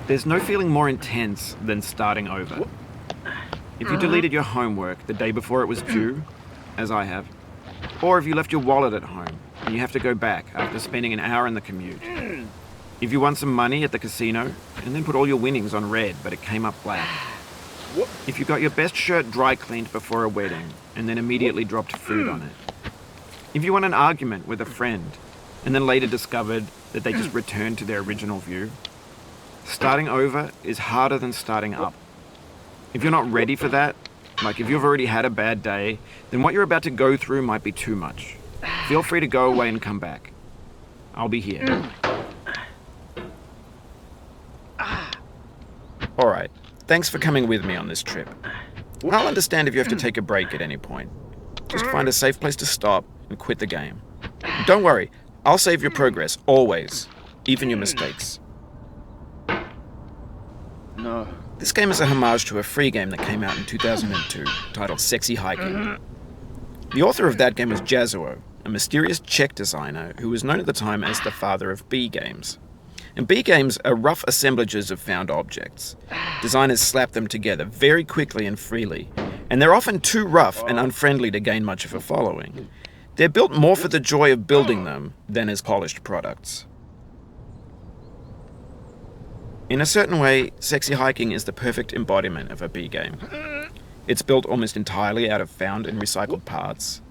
There's no feeling more intense than starting over. If you deleted your homework the day before it was due, as I have, or if you left your wallet at home and you have to go back after spending an hour in the commute. If you won some money at the casino and then put all your winnings on red but it came up black. If you got your best shirt dry cleaned before a wedding and then immediately dropped food on it. If you won an argument with a friend and then later discovered that they just returned to their original view. Starting over is harder than starting up. If you're not ready for that, like if you've already had a bad day, then what you're about to go through might be too much. Feel free to go away and come back. I'll be here. Alright, thanks for coming with me on this trip. I'll understand if you have to take a break at any point. Just find a safe place to stop and quit the game. Don't worry, I'll save your progress, always. Even your mistakes. No. This game is a homage to a free game that came out in 2002, titled Sexy Hiking. The author of that game was Jazuo, a mysterious Czech designer who was known at the time as the father of B games. And B games are rough assemblages of found objects. Designers slap them together very quickly and freely, and they're often too rough and unfriendly to gain much of a following. They're built more for the joy of building them than as polished products. In a certain way, Sexy Hiking is the perfect embodiment of a B game. It's built almost entirely out of found and recycled parts,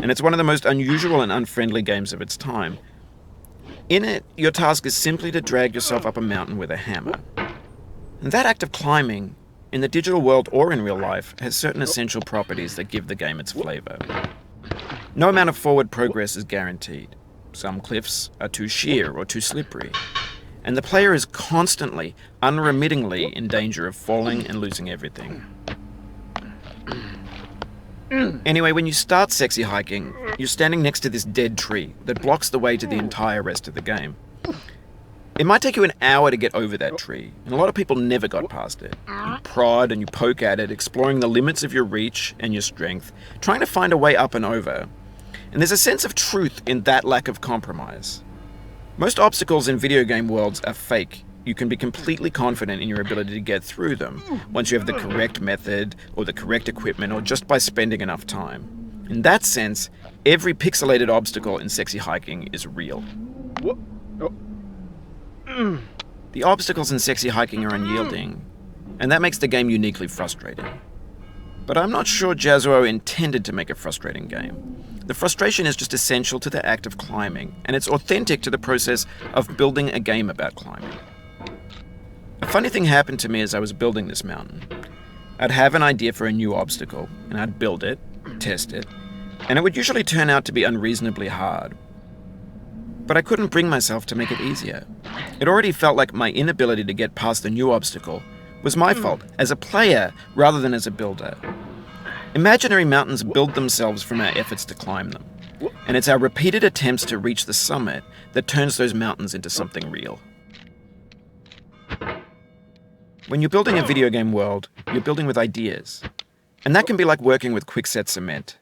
and it's one of the most unusual and unfriendly games of its time. In it, your task is simply to drag yourself up a mountain with a hammer. And that act of climbing, in the digital world or in real life, has certain essential properties that give the game its flavor. No amount of forward progress is guaranteed. Some cliffs are too sheer or too slippery. And the player is constantly, unremittingly in danger of falling and losing everything. Anyway, when you start Sexy Hiking, you're standing next to this dead tree that blocks the way to the entire rest of the game. It might take you an hour to get over that tree, and a lot of people never got past it. You prod and you poke at it, exploring the limits of your reach and your strength, trying to find a way up and over. And there's a sense of truth in that lack of compromise. Most obstacles in video game worlds are fake. You can be completely confident in your ability to get through them once you have the correct method or the correct equipment or just by spending enough time. In that sense, every pixelated obstacle in Sexy Hiking is real. The obstacles in Sexy Hiking are unyielding, and that makes the game uniquely frustrating. But I'm not sure Jazuo intended to make a frustrating game. The frustration is just essential to the act of climbing, and it's authentic to the process of building a game about climbing. A funny thing happened to me as I was building this mountain. I'd have an idea for a new obstacle, and I'd build it, test it, and it would usually turn out to be unreasonably hard. But I couldn't bring myself to make it easier. It already felt like my inability to get past the new obstacle was my fault, as a player rather than as a builder. Imaginary mountains build themselves from our efforts to climb them, and it's our repeated attempts to reach the summit that turns those mountains into something real. When you're building a video game world, you're building with ideas, and that can be like working with quickset cement.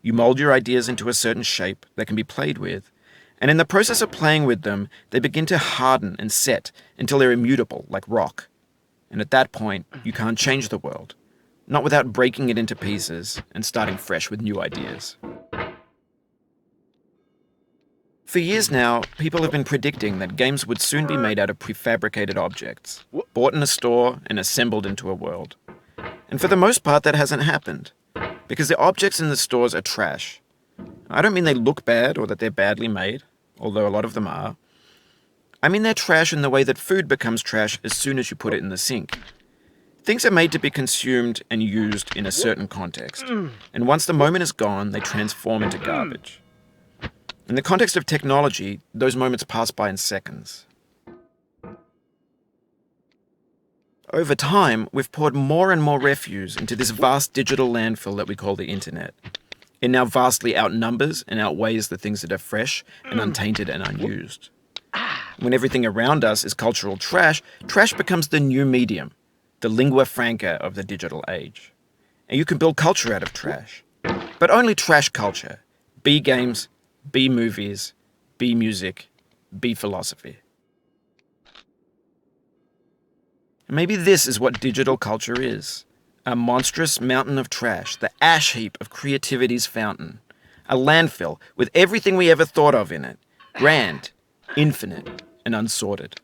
You mold your ideas into a certain shape that can be played with, and in the process of playing with them, they begin to harden and set until they're immutable, like rock. And at that point, you can't change the world. Not without breaking it into pieces and starting fresh with new ideas. For years now, people have been predicting that games would soon be made out of prefabricated objects, bought in a store and assembled into a world. And for the most part, that hasn't happened, because the objects in the stores are trash. I don't mean they look bad or that they're badly made, although a lot of them are. I mean they're trash in the way that food becomes trash as soon as you put it in the sink. Things are made to be consumed and used in a certain context, and once the moment is gone, they transform into garbage. In the context of technology, those moments pass by in seconds. Over time, we've poured more and more refuse into this vast digital landfill that we call the internet. It now vastly outnumbers and outweighs the things that are fresh and untainted and unused. When everything around us is cultural trash, trash becomes the new medium, the lingua franca of the digital age. And you can build culture out of trash. But only trash culture. B games, B movies, B music, B philosophy. And maybe this is what digital culture is. A monstrous mountain of trash, the ash heap of creativity's fountain. A landfill with everything we ever thought of in it. Grand, infinite, and unsorted.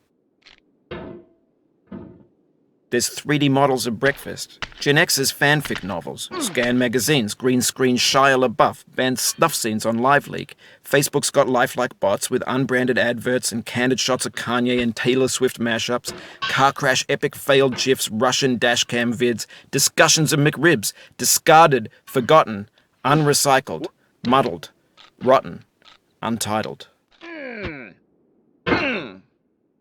There's 3D models of breakfast, Gen X's fanfic novels, Scan magazines, green screen Shia LaBeouf, banned snuff scenes on LiveLeak. Facebook's got lifelike bots with unbranded adverts and candid shots of Kanye and Taylor Swift mashups, car crash epic failed GIFs, Russian dashcam vids, discussions of McRibs, discarded, forgotten, unrecycled, muddled, rotten, untitled.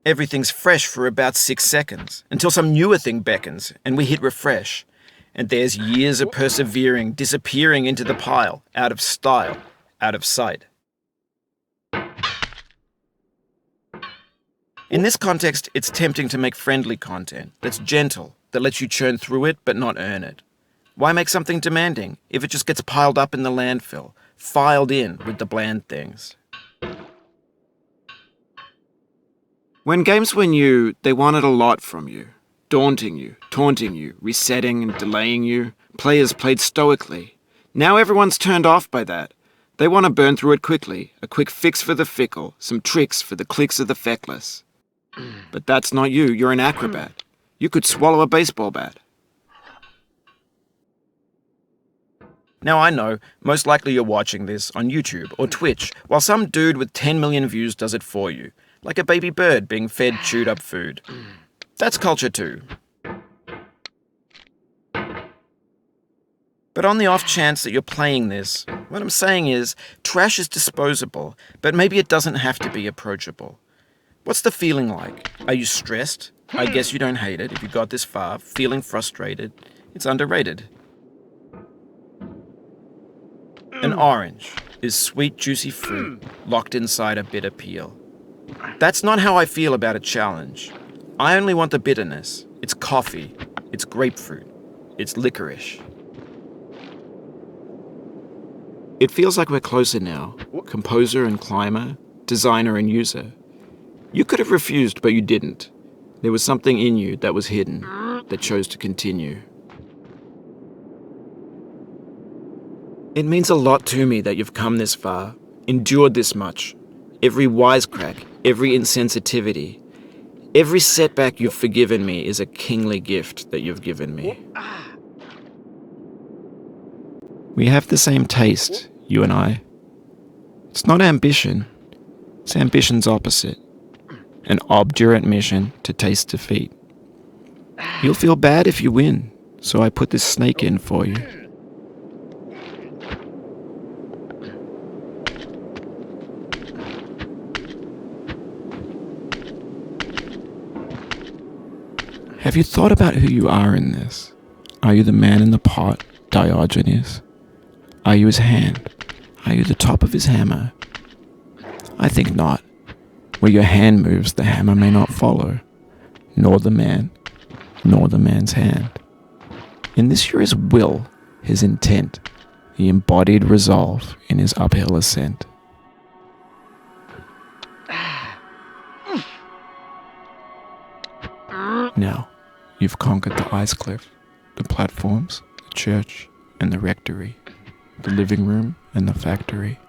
Everything's fresh for about 6 seconds, until some newer thing beckons, and we hit refresh. And there's years of persevering, disappearing into the pile, out of style, out of sight. In this context, it's tempting to make friendly content that's gentle, that lets you churn through it but not earn it. Why make something demanding if it just gets piled up in the landfill, filed in with the bland things? When games were new, they wanted a lot from you. Daunting you, taunting you, resetting and delaying you. Players played stoically. Now everyone's turned off by that. They want to burn through it quickly, a quick fix for the fickle, some tricks for the clicks of the feckless. But that's not you, you're an acrobat. You could swallow a baseball bat. Now I know, most likely you're watching this on YouTube or Twitch, while some dude with 10 million views does it for you. Like a baby bird being fed chewed up food. That's culture too. But on the off chance that you're playing this, what I'm saying is, trash is disposable, but maybe it doesn't have to be approachable. What's the feeling like? Are you stressed? I guess you don't hate it if you got this far. Feeling frustrated? It's underrated. An orange is sweet, juicy fruit locked inside a bitter peel. That's not how I feel about a challenge. I only want the bitterness. It's coffee. It's grapefruit. It's licorice. It feels like we're closer now. Composer and climber, designer and user. You could have refused, but you didn't. There was something in you that was hidden, that chose to continue. It means a lot to me that you've come this far, endured this much. Every wisecrack, every insensitivity, every setback you've forgiven me is a kingly gift that you've given me. We have the same taste, you and I. It's not ambition. It's ambition's opposite. An obdurate mission to taste defeat. You'll feel bad if you win, so I put this snake in for you. Have you thought about who you are in this? Are you the man in the pot, Diogenes? Are you his hand? Are you the top of his hammer? I think not. Where your hand moves, the hammer may not follow, nor the man, nor the man's hand. In this you're his will, his intent, the embodied resolve in his uphill ascent. Now, you've conquered the ice cliff, the platforms, the church, and the rectory, the living room and the factory,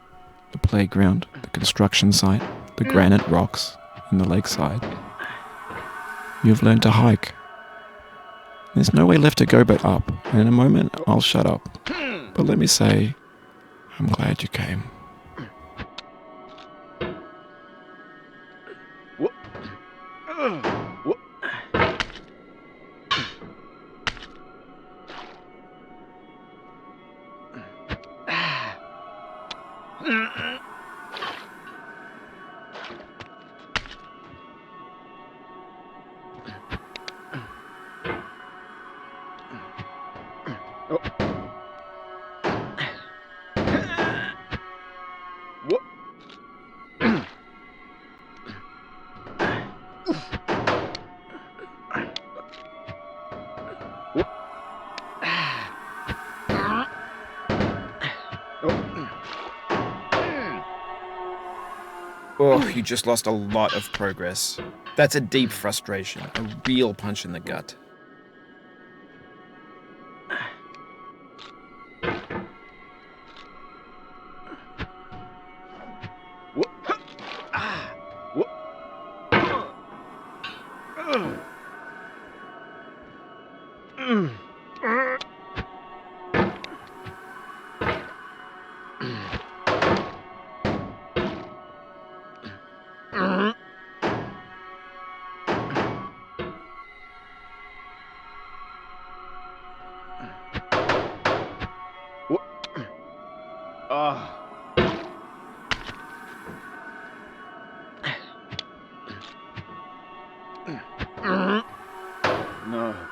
the playground, the construction site, the granite rocks, and the lakeside. You've learned to hike. There's no way left to go but up, and in a moment I'll shut up. But let me say, I'm glad you came. Oh, you just lost a lot of progress. That's a deep frustration, a real punch in the gut. No.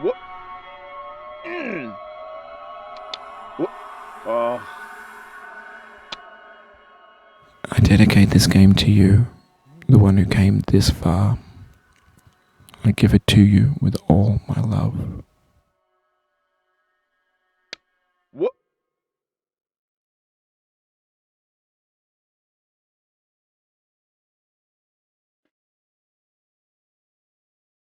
What? What? Oh. I dedicate this game to you, the one who came this far. I give it to you with all my love.